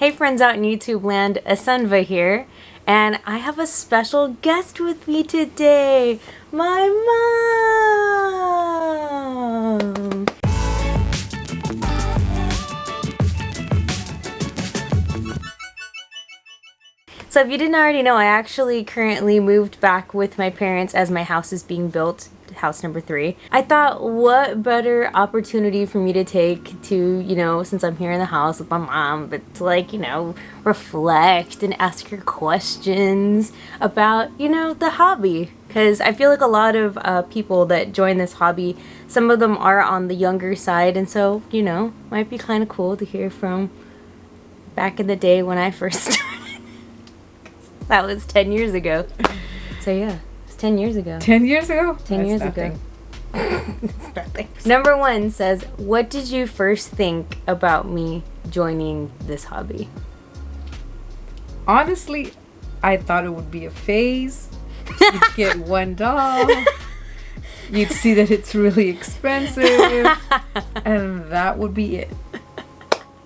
Hey friends out in YouTube land, Asenva here, and I have a special guest with me today, my mom! So if you didn't already know, I actually currently moved back with my parents as my house is being built. House number 3. I thought, what better opportunity for me to take to, since I'm here in the house with my mom, but to reflect and ask her questions about, the hobby. Because I feel like a lot of people that join this hobby, some of them are on the younger side, and so, might be kind of cool to hear from back in the day when I first started. That was 10 years ago. So yeah. 10 years ago. 10 years ago? 10 years ago. It's nothing. Number 1 says, what did you first think about me joining this hobby? Honestly, I thought it would be a phase. You'd get one doll. You'd see that it's really expensive. And that would be it.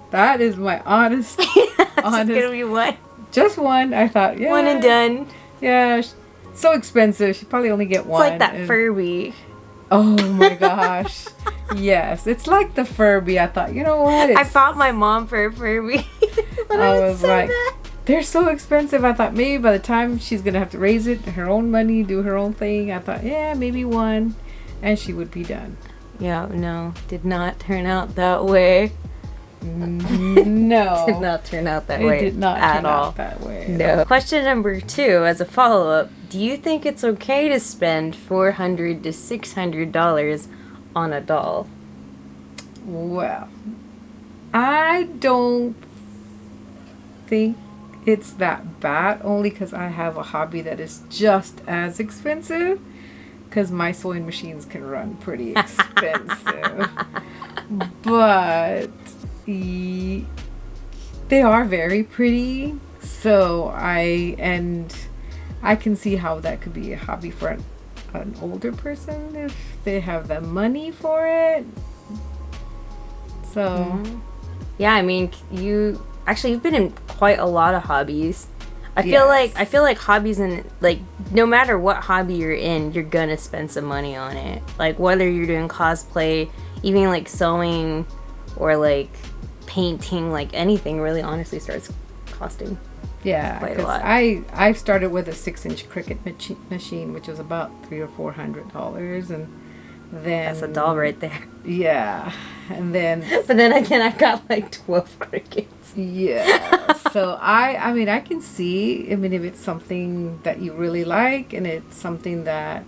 That is my honest. It's gonna be one. Just one. I thought, yeah. One and done. Yeah. So expensive. She'd probably only get one. It's like that Furby. Oh my gosh. Yes. It's like the Furby. I thought, you know what? I fought my mom for a Furby. I was like, they're so expensive. I thought maybe by the time she's going to have to raise it, her own money, do her own thing. I thought, yeah, maybe one. And she would be done. Yeah, no. Did not turn out that way. No. Did not turn out that way. It did not at turn all. out that way. No. Question number 2, as a follow-up. Do you think it's okay to spend $400 to $600 on a doll? Well, I don't think it's that bad, only because I have a hobby that is just as expensive, because my sewing machines can run pretty expensive. But they are very pretty, so I can see how that could be a hobby for an older person if they have the money for it. So yeah, I mean, you've been in quite a lot of hobbies. I feel like hobbies, and no matter what hobby you're in, you're gonna spend some money on it. Like whether you're doing cosplay, even sewing, or painting, anything really honestly starts costing. Yeah, quite a lot. I started with a 6-inch Cricut machine, which was about $300 or $400, and then that's a doll right there. Yeah, and then but then again, I've got 12 Cricuts. Yeah, so I mean, I can see. I mean, if it's something that you really like, and it's something that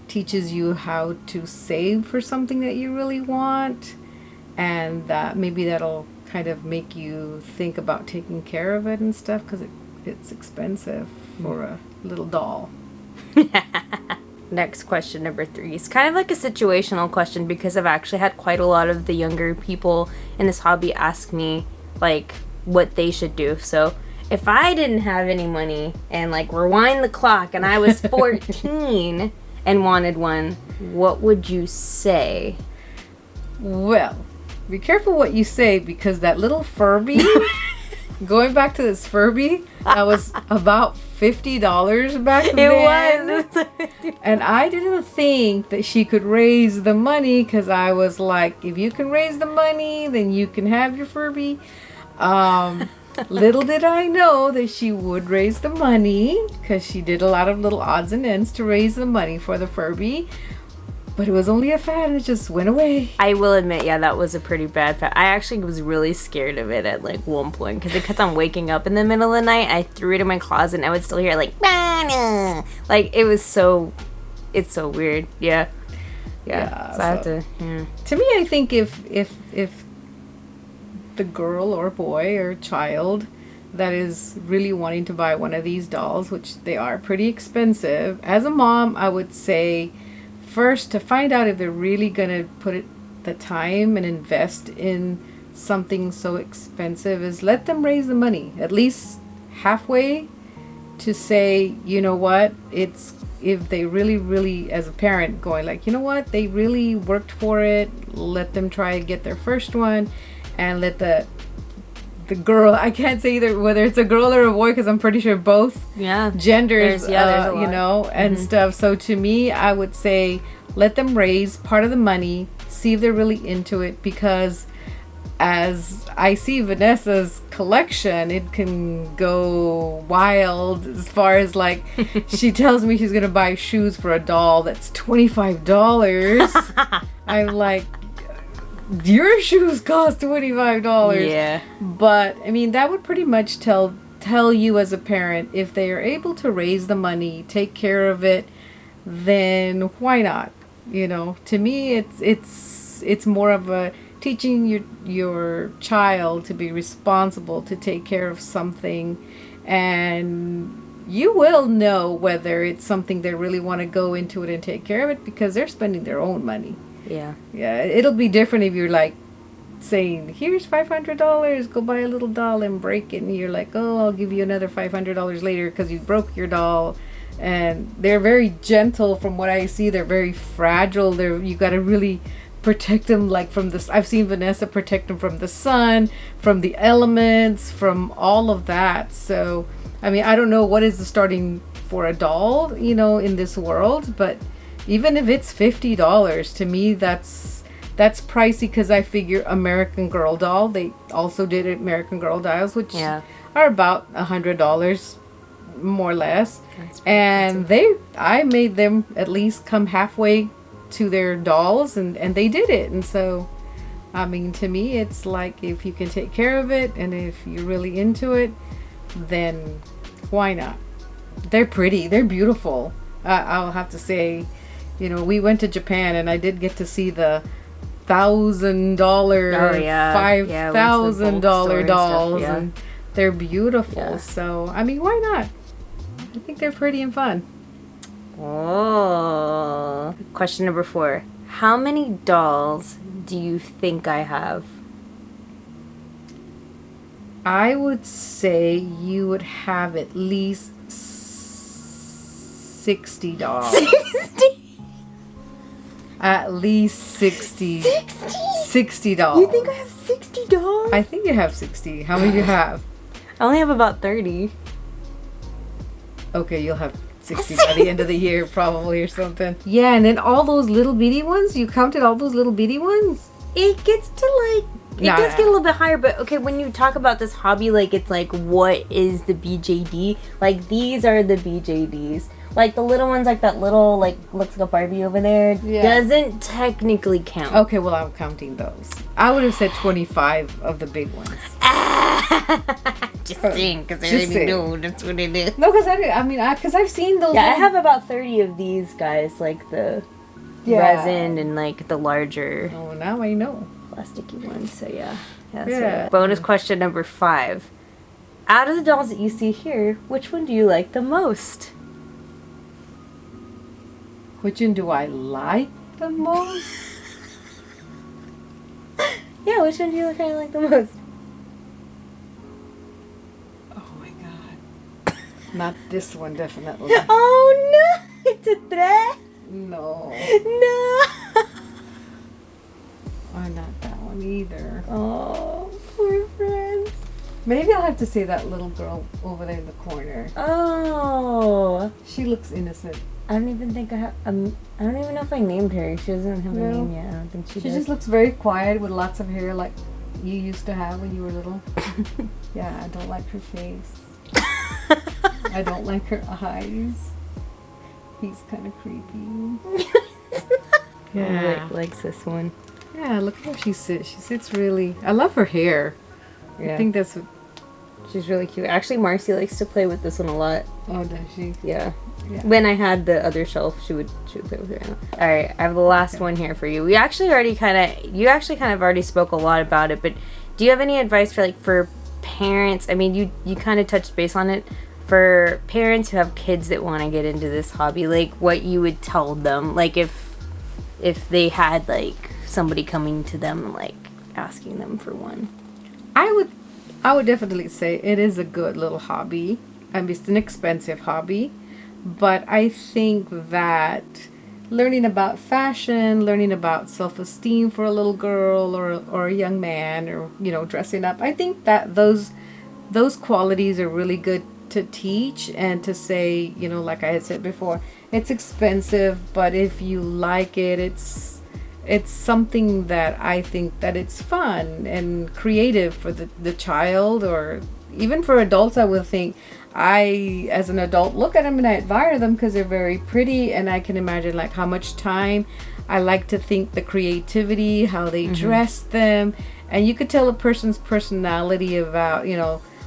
teaches you how to save for something that you really want, and that maybe that'll kind of make you think about taking care of it and stuff, because it's expensive for a little doll. Next question, number 3. It's kind of like a situational question, because I've actually had quite a lot of the younger people in this hobby ask me what they should do. So if I didn't have any money and rewind the clock and I was 14 and wanted one, what would you say? Well, be careful what you say, because that little Furby, going back to this Furby, that was about $50 back then. It was. And I didn't think that she could raise the money, because I was like, if you can raise the money, then you can have your Furby. Little did I know that she would raise the money, because she did a lot of little odds and ends to raise the money for the Furby. But it was only a fad, and it just went away. I will admit, yeah, that was a pretty bad fad. I actually was really scared of it at one point, because it kept on waking up in the middle of the night. I threw it in my closet, and I would still hear it it was so, it's so weird. Yeah. So I have to. Yeah. To me, I think if the girl or boy or child that is really wanting to buy one of these dolls, which they are pretty expensive, as a mom, I would say, first, to find out if they're really going to put the time and invest in something so expensive, is let them raise the money, at least halfway, to say, you know what, it's, if they really, as a parent, going you know what, they really worked for it, let them try to get their first one, and let the the girl. I can't say either whether it's a girl or a boy because I'm pretty sure both genders, there's a you lot. know, and stuff. So to me, I would say let them raise part of the money, see if they're really into it, because as I see Vanessa's collection, it can go wild as far as like she tells me she's gonna buy shoes for a doll that's $25. I'm like, your shoes cost $25. Yeah. But I mean, that would pretty much tell you as a parent, if they are able to raise the money, take care of it, then why not? You know, to me, it's more of a teaching your child to be responsible, to take care of something, and you will know whether it's something they really want to go into it and take care of it, because they're spending their own money. Yeah. Yeah, it'll be different if you're like saying, here's $500, go buy a little doll and break it, and you're like, oh, I'll give you another $500 later because you broke your doll. And they're very gentle from what I see. They're very fragile. You got to really protect them, like from this. I've seen Vanessa protect them from the sun, from the elements, from all of that. So I mean, I don't know what is the starting for a doll, you know, in this world, but even if it's $50, to me that's pricey, because I figure American Girl doll, they also did American Girl dolls, which are about $100 more or less, and I made them at least come halfway to their dolls, and they did it. And so I mean, to me, it's like, if you can take care of it and if you're really into it, then why not? They're pretty, they're beautiful. I'll have to say, you know, we went to Japan and I did get to see the $1,000 $5,000 dolls, and they're beautiful. So I mean, why not? I think they're pretty and fun. Oh. Question number 4. How many dolls do you think I have? I would say you would have at least 60 dolls. 60? At least 60. 60? 60 dolls. You think I have 60 dolls? I think you have 60. How many do you have? I only have about 30. Okay, you'll have 60 by the end of the year, probably, or something. Yeah, and then all those little bitty ones, you counted all those little bitty ones? It gets to like, it does get a little bit higher, but okay, when you talk about this hobby, like, it's like, what is the BJD? Like, these are the BJDs. Like, the little ones, like that little, like, looks like a Barbie over there, doesn't technically count. Okay, well, I'm counting those. I would have said 25 of the big ones. Just saying, because I already know that's what it is. No, because because I've seen those. Yeah, I have about 30 of these guys, like the resin and like the larger. Oh, now I know. Plasticky ones. So yeah. So bonus question number 5. Out of the dolls that you see here, which one do you like the most? Which one do I like the most? Yeah, which one do you kind of like the most? Oh my god. Not this one, definitely. Oh no! It's a threat? No. No! Or not that one either. Oh, poor friends. Maybe I'll have to say that little girl over there in the corner. Oh. She looks innocent. I don't even think I have. I don't even know if I named her. She doesn't have a name yet. I don't think she does. She just looks very quiet with lots of hair, like you used to have when you were little. Yeah, I don't like her face. I don't like her eyes. He's kind of creepy. Yeah, likes this one. Yeah, look at how she sits. She sits really. I love her hair. Yeah. I think that's what. She's really cute. Actually, Marcy likes to play with this one a lot. Oh, does she? Yeah. When I had the other shelf, she would play with her. All right, I have the last one here for you. You actually kind of already spoke a lot about it, but do you have any advice for parents? I mean, you kind of touched base on it. For parents who have kids that want to get into this hobby, like what you would tell them, like if they had like somebody coming to them and like asking them for one. I would definitely say it is a good little hobby. I mean, it's an expensive hobby. But I think that learning about fashion, learning about self-esteem for a little girl or a young man, or dressing up. I think that those qualities are really good to teach and to say, like I had said before, it's expensive, but if you like it, it's something that I think that it's fun and creative for the child, or even for adults. I would think, I, as an adult, look at them and I admire them because they're very pretty, and I can imagine like how much time. I like to think the creativity, how they dress them, and you could tell a person's personality about,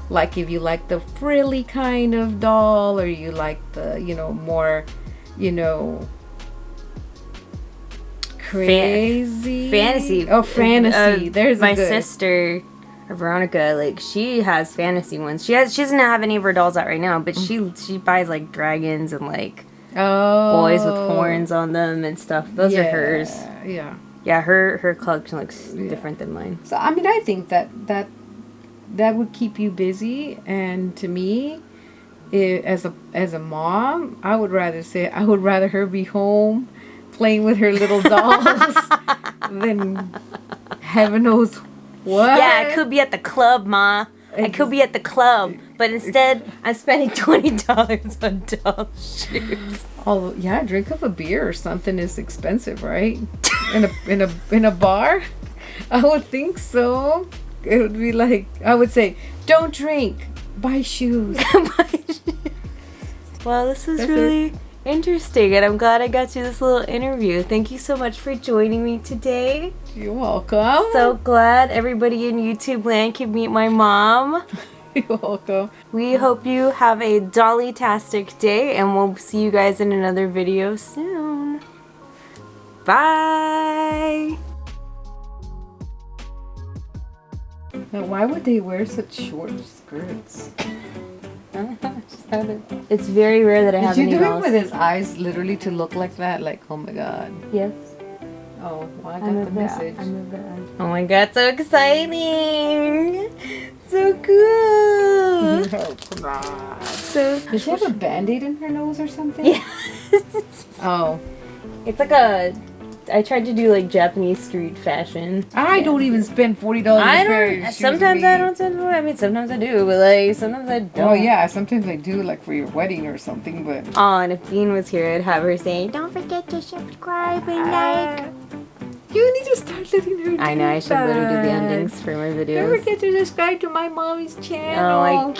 like if you like the frilly kind of doll, or you like the, more, crazy fantasy. Oh, fantasy. There's my a good. sister Veronica, like she has fantasy ones. She doesn't have any of her dolls out right now, but she buys like dragons and like boys with horns on them and stuff. Those are hers. Yeah, her collection looks different than mine. So I mean, I think that would keep you busy, and to me, as a mom, I would rather her be home playing with her little dolls than heaven knows what. Yeah, I could be at the club, Ma. I could be at the club, but instead I'm spending $20 on doll shoes. Oh yeah, drink up a beer or something is expensive, right? in a bar, I would think so. It would be like, I would say, don't drink, buy shoes. Well, this was really interesting, and I'm glad I got you this little interview. Thank you so much for joining me today. You're welcome. So glad everybody in YouTube land can meet my mom. You're welcome. We hope you have a dollytastic day, and we'll see you guys in another video soon. Bye! Now, why would they wear such short skirts? It's very rare that I have any Did you do it dolls. with his eyes literally to look like that? Like, oh my god. Yes. Oh, well, I got the message. Oh my god, so exciting! So cool! Oh, come on. So, Does she have a band-aid in her nose or something? yeah. Oh. It's like I tried to do like Japanese street fashion. I don't even spend $40 I a pair of don't. shoes Sometimes on I me. don't spend. I mean, sometimes I do, but like sometimes I don't. Oh yeah, sometimes I do, like for your wedding or something, but... Oh, and if Bean was here, I'd have her saying, "Don't forget to subscribe and like." You need to start letting her do I know, I should literally do the that. endings for my videos. Don't forget to subscribe to my mommy's channel. Oh my god.